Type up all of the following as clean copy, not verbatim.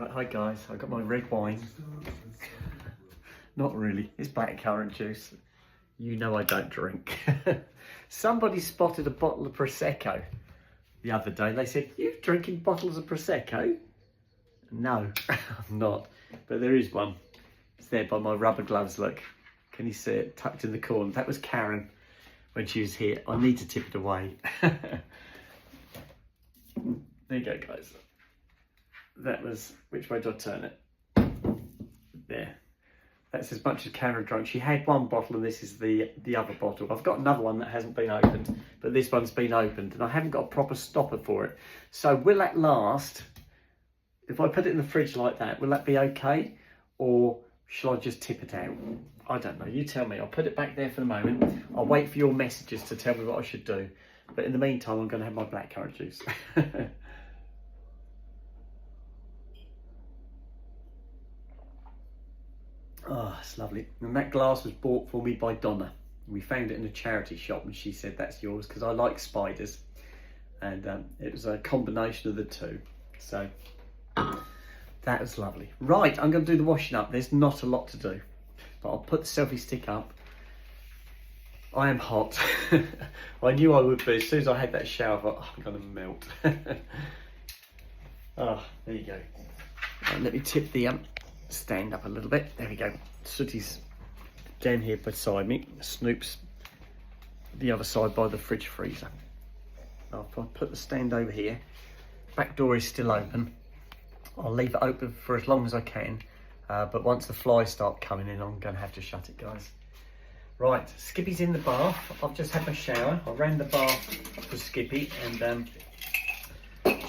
Right, hi guys, I've got my red wine. Not really, it's blackcurrant juice. You know I don't drink. Somebody spotted a bottle of Prosecco the other day. They said, "You drinking bottles of Prosecco?" No, I'm not, but there is one. It's there by my rubber gloves, look. Can you see it, tucked in the corner? That was Karen when she was here. I need to tip it away. There you go, guys. That was, which way do I turn it? There. That's as much as Karen drank. She had one bottle and this is the other bottle. I've got another one that hasn't been opened, but this one's been opened and I haven't got a proper stopper for it. So will that last? If I put it in the fridge like that, will that be okay? Or shall I just tip it out? I don't know, you tell me. I'll put it back there for the moment. I'll wait for your messages to tell me what I should do. But in the meantime, I'm gonna have my blackcurrant juice. Oh, it's lovely. And that glass was bought for me by Donna. We found it in a charity shop and she said, "That's yours," because I like spiders. And it was a combination of the two. So that was lovely. Right, I'm going to do the washing up. There's not a lot to do, but I'll put the selfie stick up. I am hot. I knew I would be. As soon as I had that shower, I thought, oh, I'm going to melt. Oh, there you go. Right, let me tip the stand up a little bit. There we go. Sooty's down here beside me. Snoop's the other side by the fridge freezer. I'll put the stand over here. Back door is still open. I'll leave it open for as long as I can, but once the flies start coming in, I'm going to have to shut it, guys. Right, Skippy's in the bath. I've just had my shower. I ran the bath for Skippy and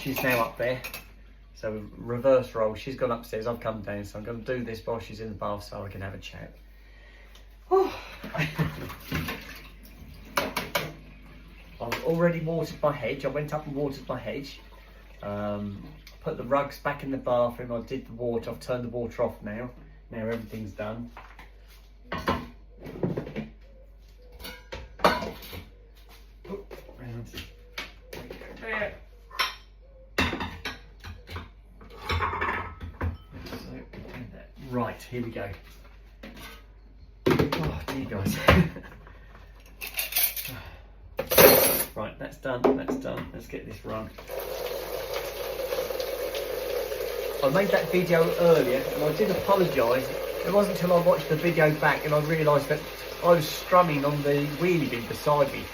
she's now up there. So reverse role, she's gone upstairs, I've come down, so I'm going to do this while she's in the bath so I can have a chat. Oh. I've already watered my hedge. I went up and watered my hedge. Put the rugs back in the bathroom. I did the water. I've turned the water off now. Now everything's done. There. Right, here we go. Oh, dear guys. Right, that's done, that's done. Let's get this run. I made that video earlier and I did apologise. It wasn't until I watched the video back and I realised that I was strumming on the wheelie bin beside me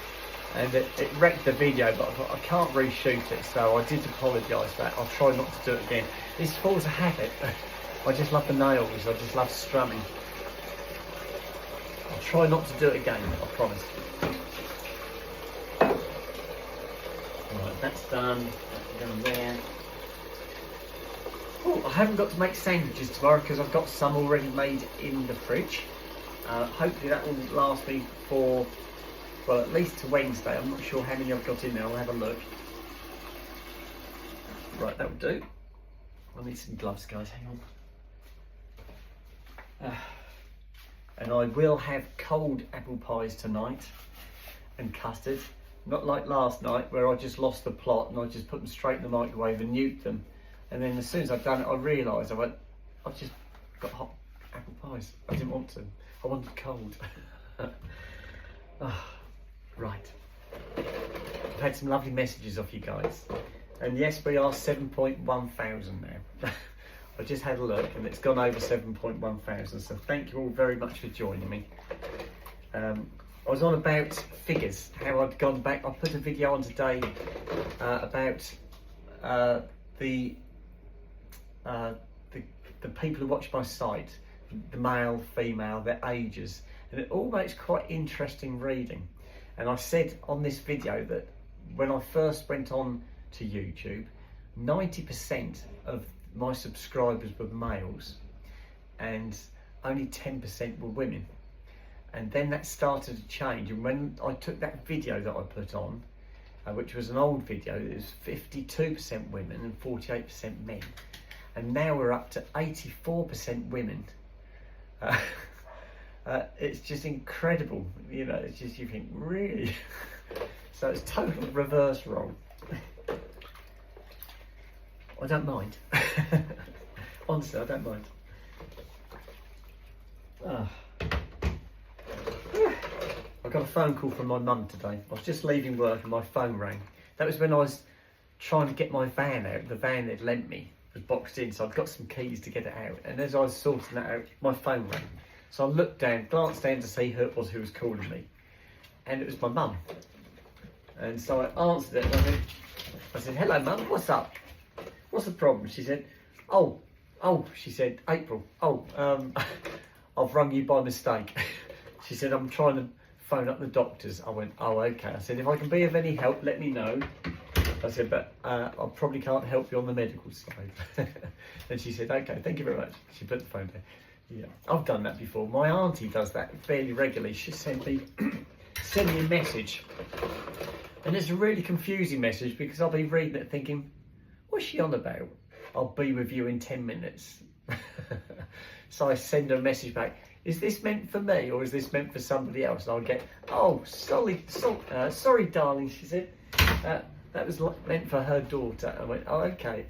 and it wrecked the video, but I thought I can't reshoot it, so I did apologise for that. I'll try not to do it again. This falls a habit. I just love the nails, I just love strumming. I'll try not to do it again, I promise. Right, that's done. That's done there. Oh, I haven't got to make sandwiches tomorrow because I've got some already made in the fridge. Hopefully that will last me for, well, at least to Wednesday. I'm not sure how many I've got in there, I'll have a look. Right, that'll do. I need some gloves, guys, hang on. And I will have cold apple pies tonight and custard, not like last night where I just lost the plot and I just put them straight in the microwave and nuked them, and then as soon as I've done it I realised I've just got hot apple pies. I didn't want to, I wanted cold. Oh, right, I've had some lovely messages off you guys, and yes, we are 7.1 thousand now. I just had a look and it's gone over 7.1 thousand, so thank you all very much for joining me. I was on about figures, how I'd gone back. I put a video on today about the people who watch my site, the male, female, their ages, and it all makes quite interesting reading. And I said on this video that when I first went on to YouTube, 90% of my subscribers were males and only 10% were women, and then that started to change. And when I took that video that I put on, which was an old video, it was 52% women and 48% men, and now we're up to 84% women. It's just incredible, you know. It's just, you think, really? So it's total reverse wrong. I don't mind. Honestly, I don't mind. Ah. I got a phone call from my mum today. I was just leaving work and my phone rang. That was when I was trying to get my van out. The van they'd lent me was boxed in, so I'd got some keys to get it out. And as I was sorting that out, my phone rang. So I looked down, glanced down to see who it was who was calling me. And it was my mum. And so I answered it and I said, hello mum, what's up? What's the problem? She said, oh, she said, April, I've rung you by mistake. She said, I'm trying to phone up the doctors. I went, oh, okay. I said, if I can be of any help, let me know. I said, but I probably can't help you on the medical side. And she said, okay, thank you very much. She put the phone down. Yeah, I've done that before. My auntie does that fairly regularly. She sent me a message. And it's a really confusing message because I'll be reading it thinking, what's she on about? I'll be with you in 10 minutes. So I send her a message back. Is this meant for me or is this meant for somebody else? And I'll get, oh, sorry, darling, she said. That was meant for her daughter. I went, oh, okay.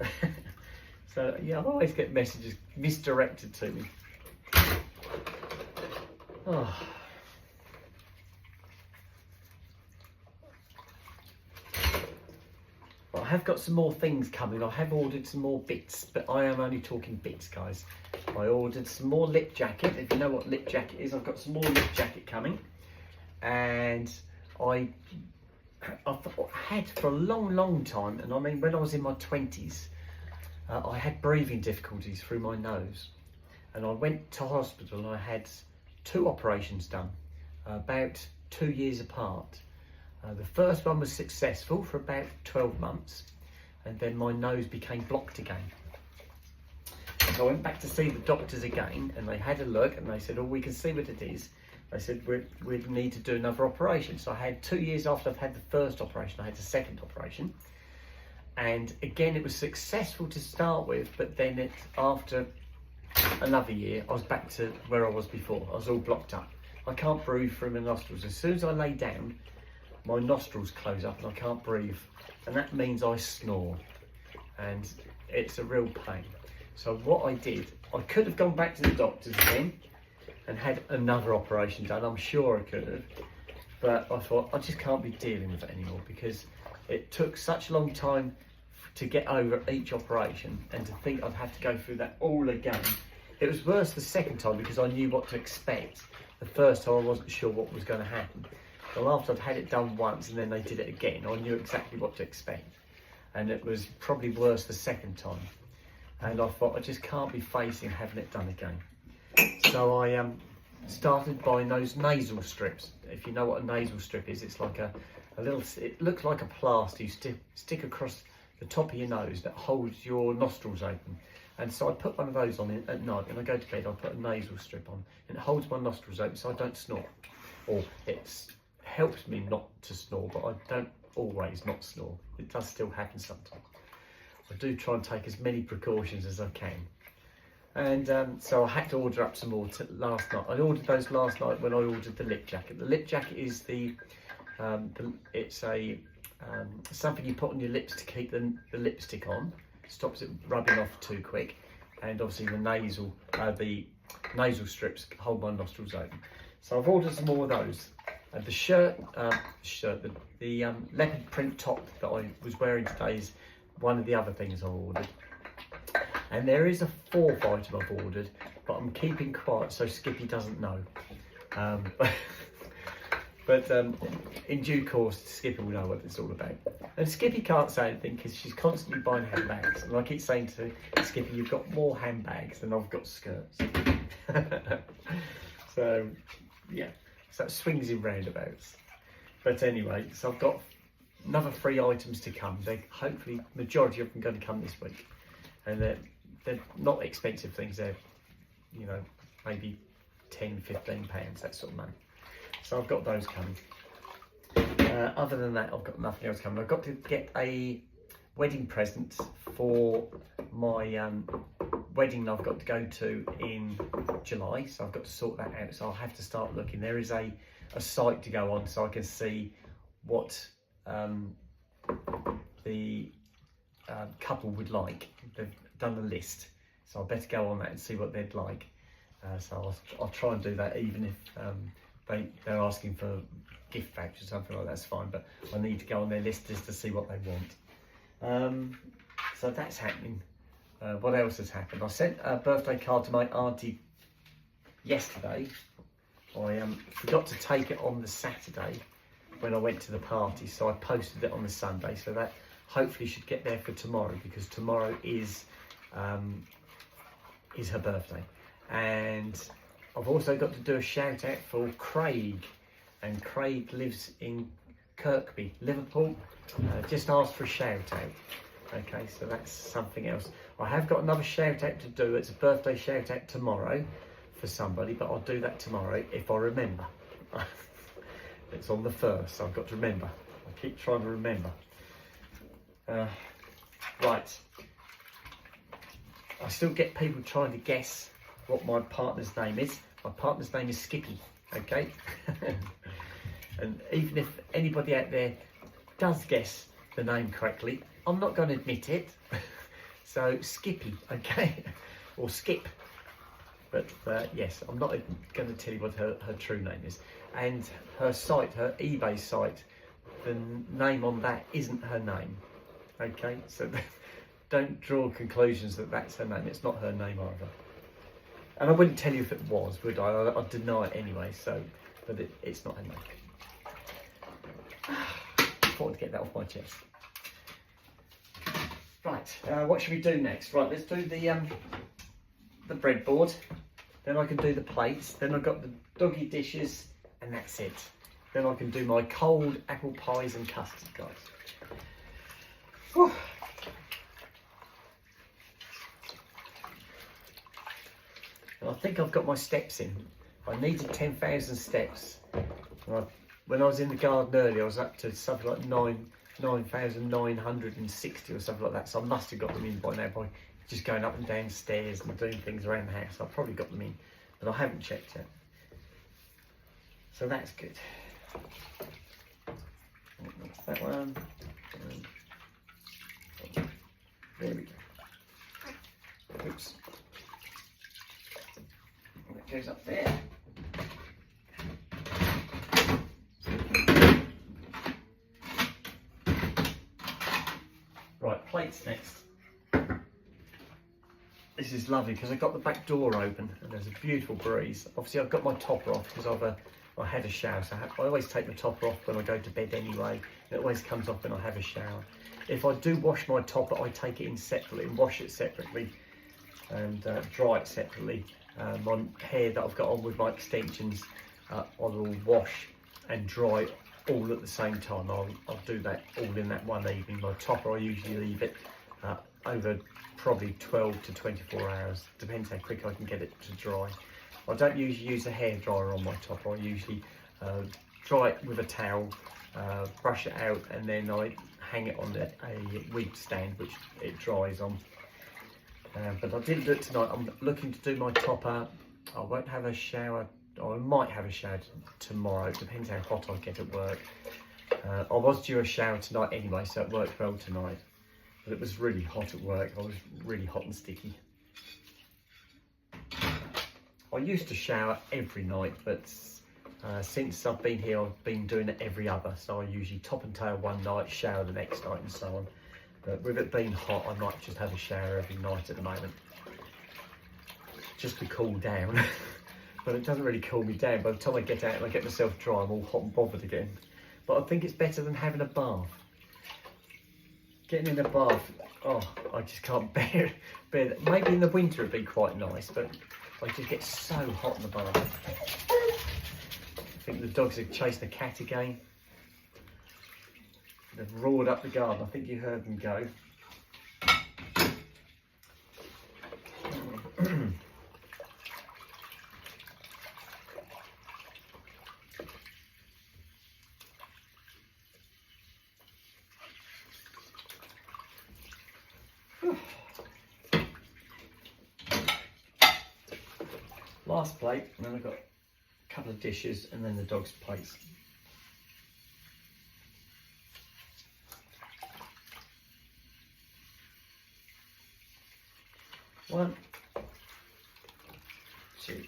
So, yeah, I always get messages misdirected to me. Oh. I have got some more things coming. I have ordered some more bits, but I am only talking bits, guys. I ordered some more lip jacket. If you know what lip jacket is, I've got some more lip jacket coming. And I've had for a long time, and I mean when I was in my 20s, I had breathing difficulties through my nose. And I went to hospital and I had 2 operations done, about 2 years apart. The first one was successful for about 12 months, and then my nose became blocked again. So I went back to see the doctors again, and they had a look and they said, oh, we can see what it is. They said, we need to do another operation. So I had 2 years after I've had the first operation, I had the second operation. And again, it was successful to start with, but then after another year, I was back to where I was before. I was all blocked up. I can't breathe through my nostrils. As soon as I lay down, my nostrils close up and I can't breathe. And that means I snore. And it's a real pain. So what I did, I could have gone back to the doctors again and had another operation done. I'm sure I could have. But I thought, I just can't be dealing with it anymore because it took such a long time to get over each operation, and to think I'd have to go through that all again. It was worse the second time because I knew what to expect. The first time I wasn't sure what was going to happen. Well, after I'd had it done once and then they did it again, I knew exactly what to expect. And it was probably worse the second time. And I thought, I just can't be facing having it done again. So I started buying those nasal strips. If you know what a nasal strip is, it's like a little, it looks like a plaster you stick across the top of your nose that holds your nostrils open. And so I put one of those on at night. When I go to bed, I put a nasal strip on, and it holds my nostrils open so I don't snore. Or it helps me not to snore, but I don't always not snore. It does still happen sometimes. I do try and take as many precautions as I can. And so I had to order up some more last night. I ordered those last night when I ordered the lip jacket. The lip jacket is it's something you put on your lips to keep the lipstick on. Stops it rubbing off too quick. And obviously the nasal strips hold my nostrils open. So I've ordered some more of those. And the leopard print top that I was wearing today is one of the other things I ordered. And there is a 4th item I've ordered, but I'm keeping quiet so Skippy doesn't know. But in due course, Skippy will know what it's all about. And Skippy can't say anything because she's constantly buying handbags. And I keep saying to Skippy, you've got more handbags than I've got skirts. So, yeah, so that swings in roundabouts. But anyway, so I've got another 3 items to come. They hopefully, majority of them are going to come this week. And they're not expensive things. They're, you know, maybe £10, £15, that sort of money. So I've got those coming. Other than that, I've got nothing else coming. I've got to get a wedding present for my wedding I've got to go to in July. So I've got to sort that out. So I'll have to start looking. There is a site to go on so I can see what the couple would like. They've done a list. So I better go on that and see what they'd like. So I'll try and do that, even if they're asking for gift vouchers or something like that. That's fine, but I need to go on their list just to see what they want. So that's happening. What else has happened? I sent a birthday card to my auntie yesterday. I forgot to take it on the Saturday when I went to the party, so I posted it on the Sunday. So that hopefully should get there for tomorrow, because tomorrow is her birthday. And I've also got to do a shout out for Craig, and Craig lives in Kirkby, Liverpool. Just asked for a shout out. Okay, so that's something else. I have got another shout out to do. It's a birthday shout out tomorrow for somebody, but I'll do that tomorrow if I remember. It's on the 1st, so I've got to remember. I keep trying to remember. Right. I still get people trying to guess what my partner's name is. My partner's name is Skippy, okay? And even if anybody out there does guess the name correctly, I'm not going to admit it. So Skippy, okay? Or Skip. But yes, I'm not going to tell you what her true name is. And her site, her eBay site, the name on that isn't her name. Okay, so don't draw conclusions that that's her name. It's not her name either. And I wouldn't tell you if it was, would I? I'd deny it anyway, so, but it's not her name. I thought I'd get that off my chest. Right, what should we do next? Right, let's do the breadboard. Then I can do the plates. Then I've got the doggy dishes, and that's it. Then I can do my cold apple pies and custard, guys. Whew. And I think I've got my steps in. I needed 10,000 steps. When I was in the garden earlier, I was up to something like 9,960 or something like that. So I must have got them in by now by just going up and down stairs and doing things around the house. I've probably got them in, but I haven't checked yet. So that's good. That's that one. There we go. Oops. And that goes up there. Right, plates next. This is lovely because I've got the back door open and there's a beautiful breeze. Obviously I've got my topper off because I had a shower, so I always take the topper off when I go to bed anyway. It always comes off when I have a shower. If I do wash my topper, I take it in separately and wash it separately and dry it separately. My hair that I've got on with my extensions, I will wash and dry all at the same time. I'll do that all in that one evening. My topper, I usually leave it over probably 12 to 24 hours. Depends how quick I can get it to dry. I don't usually use a hairdryer on my topper. I usually dry it with a towel, brush it out, and then I hang it on a wig stand which it dries on. But I didn't do it tonight. I'm looking to do my topper. I won't have a shower, or I might have a shower tomorrow. It depends how hot I get at work. I was due a shower tonight anyway, so it worked well tonight. But it was really hot at work. I was really hot and sticky. I used to shower every night, but since I've been here, I've been doing it every other. So I usually top and tail one night, shower the next night, and so on. But with it being hot, I might just have a shower every night at the moment, just to cool down. But it doesn't really cool me down. By the time I get out and I get myself dry, I'm all hot and bothered again. But I think it's better than having a bath. Getting in a bath, oh, I just can't bear it. Maybe in the winter it'd be quite nice, but I just get so hot in the bath. I think the dogs have chased the cat again. They've roared up the garden. I think you heard them go. Last plate, and then I've got a couple of dishes, and then the dog's plates. One, tube.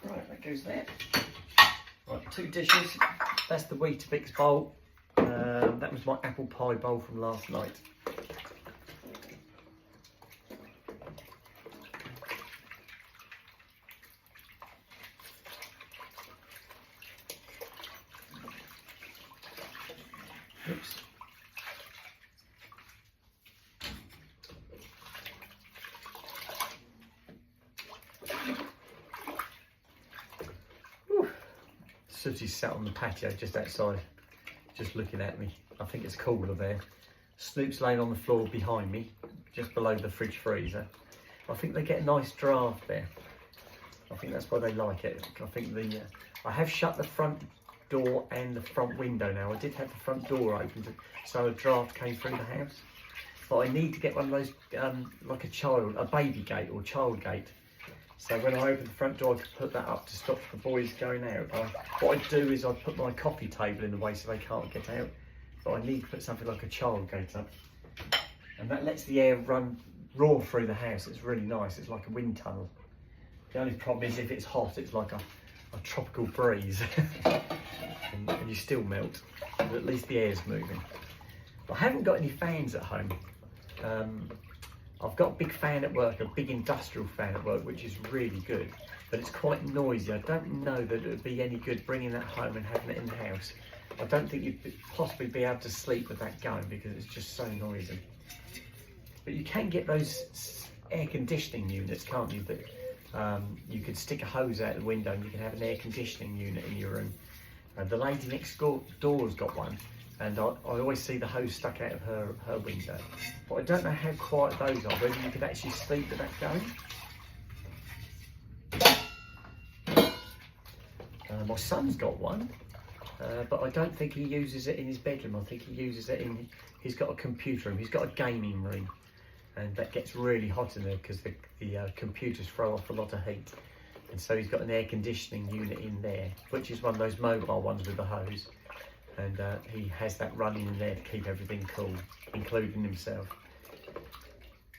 Right, that goes there. Right, 2 dishes. That's the Weetabix bowl. That was my apple pie bowl from last night. Oops. Sooty's sat on the patio just outside, just looking at me. I think it's cooler there. Snoop's laying on the floor behind me, just below the fridge freezer. I think they get a nice draft there. I think that's why they like it. I think I have shut the front door and the front window now. I did have the front door open, so a draft came through the house. But I need to get one of those, like a baby gate or child gate. So when I open the front door, I can put that up to stop the boys going out. What I do is I put my coffee table in the way so they can't get out. But I need to put something like a child gate up. And that lets the air roar through the house. It's really nice. It's like a wind tunnel. The only problem is if it's hot, it's like a tropical breeze. and you still melt. But at least the air's moving. I haven't got any fans at home. I've got a big fan at work, a big industrial fan at work, which is really good, but it's quite noisy. I don't know that it would be any good bringing that home and having it in the house. I don't think you'd possibly be able to sleep with that going because it's just so noisy. But you can get those air conditioning units, can't you? That you can stick a hose out the window and you can have an air conditioning unit in your room. The lady next door's got one. And I always see the hose stuck out of her window. But I don't know how quiet those are, whether you could actually sleep with that going. My son's got one, but I don't think he uses it in his bedroom. I think he uses it he's got a computer room, he's got a gaming room. And that gets really hot in there because the computers throw off a lot of heat. And so he's got an air conditioning unit in there, which is one of those mobile ones with the hose. And he has that running in there to keep everything cool, including himself.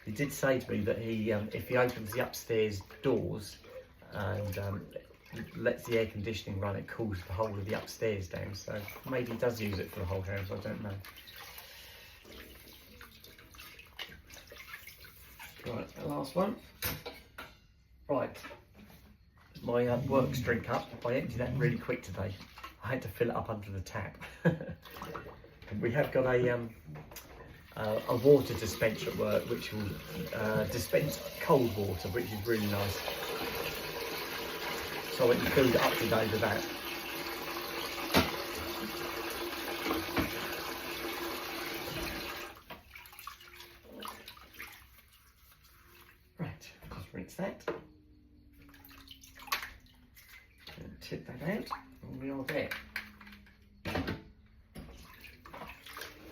He did say to me that if he opens the upstairs doors and lets the air conditioning run, it cools the whole of the upstairs down. So maybe he does use it for the whole house, I don't know. Right, the last one. Right, my works drink up. I emptied that really quick today. I had to fill it up under the tap. And we have got a water dispenser at work which will dispense cold water, which is really nice. So I went and filled it up today with that. Right, just rinse that. And tip that out. And we are there.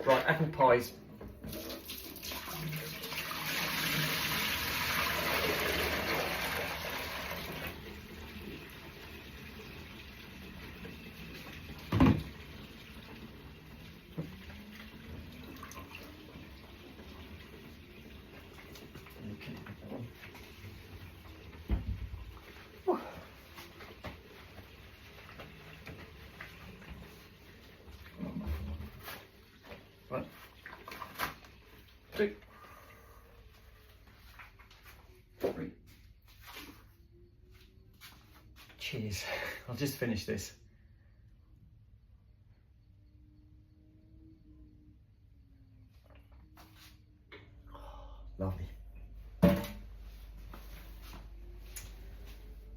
Right, apple pies. One, two, three. Cheers. I'll just finish this. Lovely.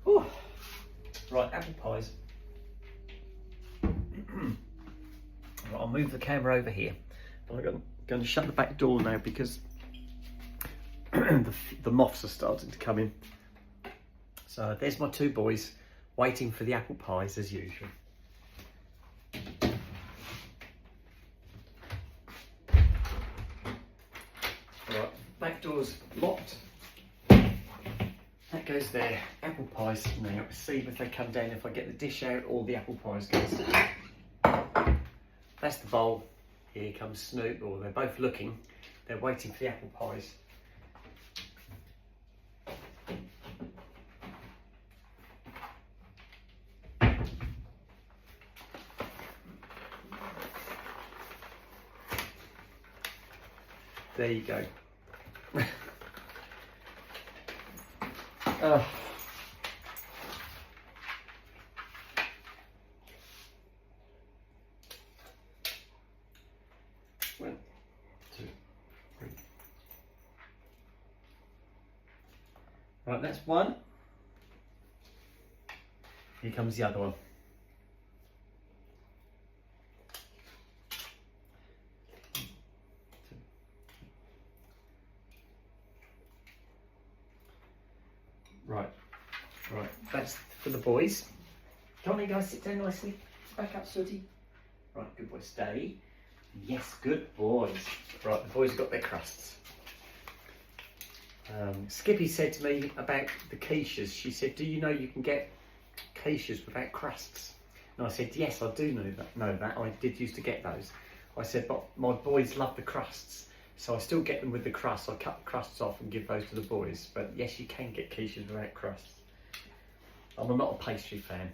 Ooh. Right, apple pies. Right, I'll move the camera over here. I'm going to shut the back door now because the moths are starting to come in. So there's my two boys waiting for the apple pies as usual. Right, back door's locked. That goes there. Apple pies now. See if they come down, if I get the dish out or the apple pies goes. That's the bowl. Here comes Snoop, or they're both looking. They're waiting for the apple pies. There you go. Oh. One, two, three. Right, that's one. Here comes the other one. Right, that's for the boys. Come on, you guys, sit down nicely. Back up, Sooty. Right, good boy, stay. Yes, good boys. Right, the boys got their crusts. Skippy said to me about the quiches. She said, do you know you can get quiches without crusts? And I said, yes, I do know that. I did used to get those. I said, but my boys love the crusts. So I still get them with the crusts. I cut the crusts off and give those to the boys. But yes, you can get quiches without crusts. I'm not a pastry fan.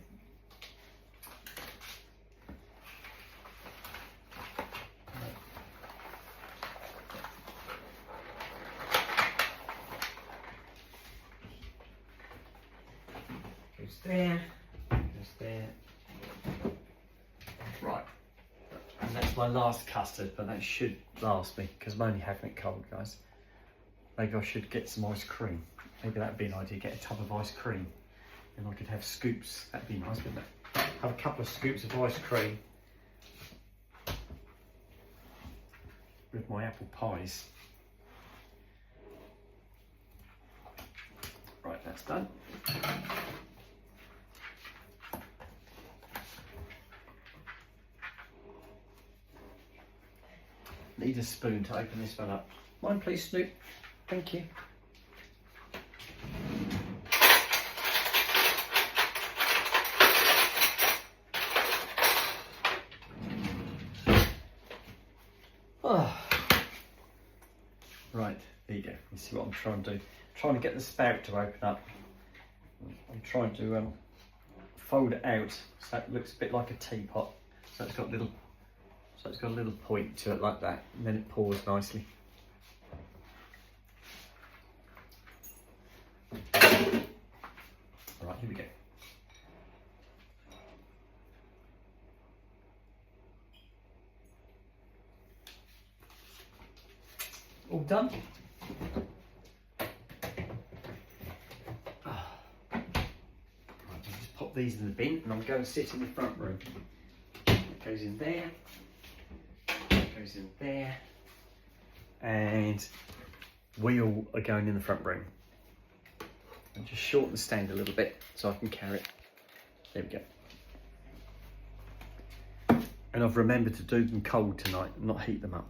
Goes there, goes there. Right. And that's my last custard, but that should last me because I'm only having it cold, guys. Maybe I should get some ice cream. Maybe that'd be an idea, get a tub of ice cream. And I could have scoops, that'd be nice, wouldn't it? Have a couple of scoops of ice cream with my apple pies. Right, that's done. Need a spoon to open this one up. Mine, please, Snoop. Thank you. Oh. Right, there you go. You see what I'm trying to do? Trying to get the spout to open up. I'm trying to fold it out so it looks a bit like a teapot. So it's got a little point to it like that, and then it pours nicely. All right, here we go. All done. Right, I'll just pop these in the bin, and I'm going to sit in the front room. It goes in there. Goes in there, and we all are going in the front room. And just shorten the stand a little bit so I can carry it. There we go. And I've remembered to do them cold tonight, not heat them up.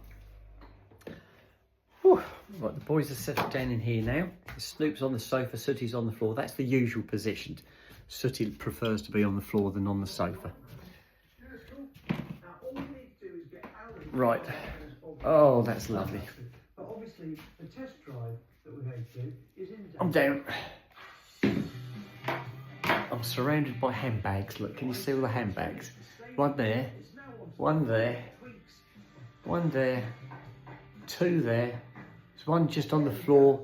Whew. Right, the boys are settled down in here now. Snoop's on the sofa, Sooty's on the floor. That's the usual position. Sooty prefers to be on the floor than on the sofa. Right. Oh, that's lovely. But obviously, the test drive that we're going to do is in. I'm down. I'm surrounded by handbags. Look, can you see all the handbags? One there, one there, one there, two there. There's one just on the floor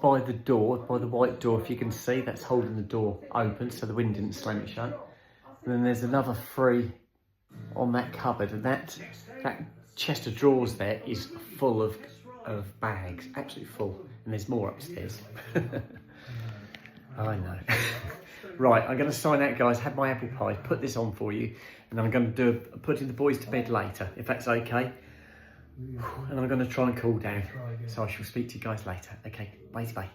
by the door, by the white door. If you can see, that's holding the door open so the wind didn't slam it shut. And then there's another three on that cupboard, and that chest of drawers there is full of bags, absolutely full, and there's more upstairs. I know. Right, I'm going to sign out, guys. Have my apple pie, put this on for you, and I'm going to do putting the boys to bed later, if that's okay. And I'm going to try and cool down, so I shall speak to you guys later. Okay, bye bye.